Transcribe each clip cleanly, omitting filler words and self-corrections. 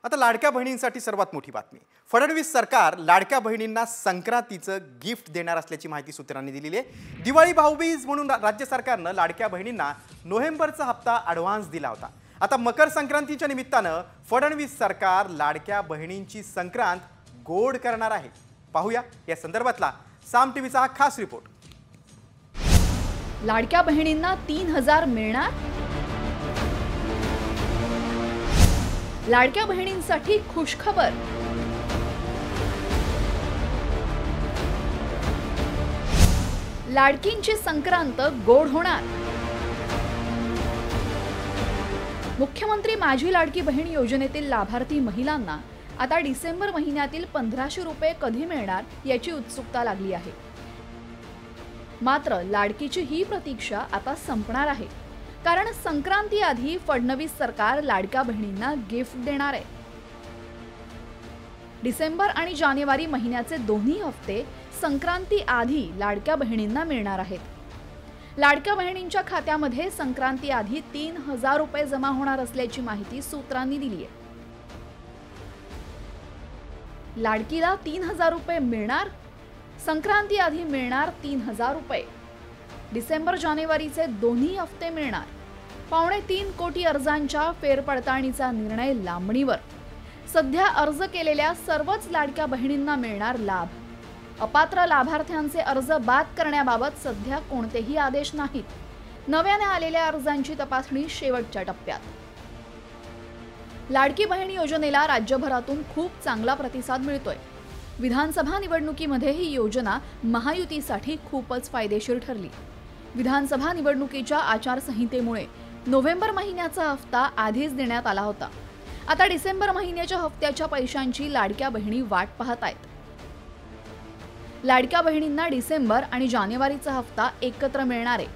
आता लाडक्या बहिणींसाठी सर्वात मोठी बातमी। फडणवीस सरकार लाडक्या बहिणींना संक्रांतीचं गिफ्ट देणार असल्याची माहिती सूत्रांनी दिलेली आहे। दिवाळी भाऊबीज म्हणून राज्य सरकारने लाडक्या बहिणींना नोव्हेंबरचा हप्ता ॲडव्हान्स दिला होता। आता मकर संक्रांतीच्या निमित्ताने फडणवीस सरकार लाडक्या बहिणींची संक्रांत गोड करणार आहे। पाहूया या संदर्भातला साम टीव्हीचा हा खास रिपोर्ट। लाडक्या बहिणींना 3000 मिळणार। लाडक्या बहिणींसाठी खुशखबर। लाडकींची संक्रांत गोड होणार। मुख्यमंत्री माझी लाडकी बहीण योजनेतील लाभार्थी महिलांना आता डिसेंबर महिन्यातील 1500 रुपये कधी मिळणार याची उत्सुकता लागली आहे। मात्र लाडकीची ही प्रतीक्षा आता संपणार आहे, कारण संक्रांती आधी फडणवीस सरकार लाडक्या बहिणींना गिफ्ट देणार आहे। डिसेंबर आणि जानेवारी महिन्याचे दोन्ही हप्ते संक्रांती आधी लाडक्या बहिणींना मिळणार आहेत। लाडक्या बहिणींच्या खात्यामध्ये संक्रांती आधी 3000 रुपये जमा होणार असल्याची माहिती सूत्रांनी दिली आहे। लाडकीला 3000 रुपये मिळणार। संक्रांती आधी मिळणार 3000 रुपये। डिसेंबर जानेवारीचे दोन्ही हप्ते मिळणार। 3.25 कोटी अर्जांच्या फेरपडताळणीचा निर्णय लांबणीवर। सध्या अर्ज केलेल्या सर्वच लाडक्या बहिणींना मिळणार लाभ। अपात्र लाभार्थ्यांचे अर्ज बाद करण्याबाबत सध्या कोणतेही आदेश नाहीत। नव्याने आलेल्या अर्जांची तपासणी शेवटच्या टप्प्यात। लाडकी बहीण योजनेला राज्यभरातून खूप चांगला प्रतिसाद मिळतोय। विधानसभा निवडणुकीमध्ये ही योजना महायुतीसाठी खूपच फायदेशीर ठरली। विधानसभा निवडणुकीच्या आचारसंहितेमुळे नोव्हेंबर महिन्याचा हप्ता आधीच देण्यात आला होता। आता डिसेंबर महिन्याच्या हप्त्याच्या पैशांची लाडक्या बहिणी वाट पाहत आहेत। लाडक्या बहिणींना डिसेंबर आणि जानेवारीचा हप्ता एकत्र मिळणार आहे।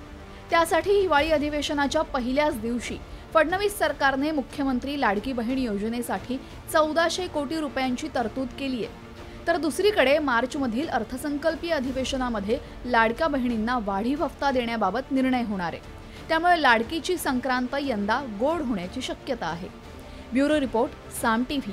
त्यासाठी हिवाळी अधिवेशनाच्या पहिल्याच दिवशी फडणवीस सरकारने मुख्यमंत्री लाडकी बहीण योजनेसाठी 1400 कोटी रुपयांची तरतूद केली आहे। तर दुसरीकडे मार्चमधील अर्थसंकल्पीय अधिवेशनामध्ये लाडक्या बहिणींना वाढीव हप्ता देण्याबाबत निर्णय होणार आहे। त्यामुळे लाडकीची संक्रांत यंदा गोड होण्याची शक्यता आहे। ब्युरो रिपोर्ट, साम टीव्ही।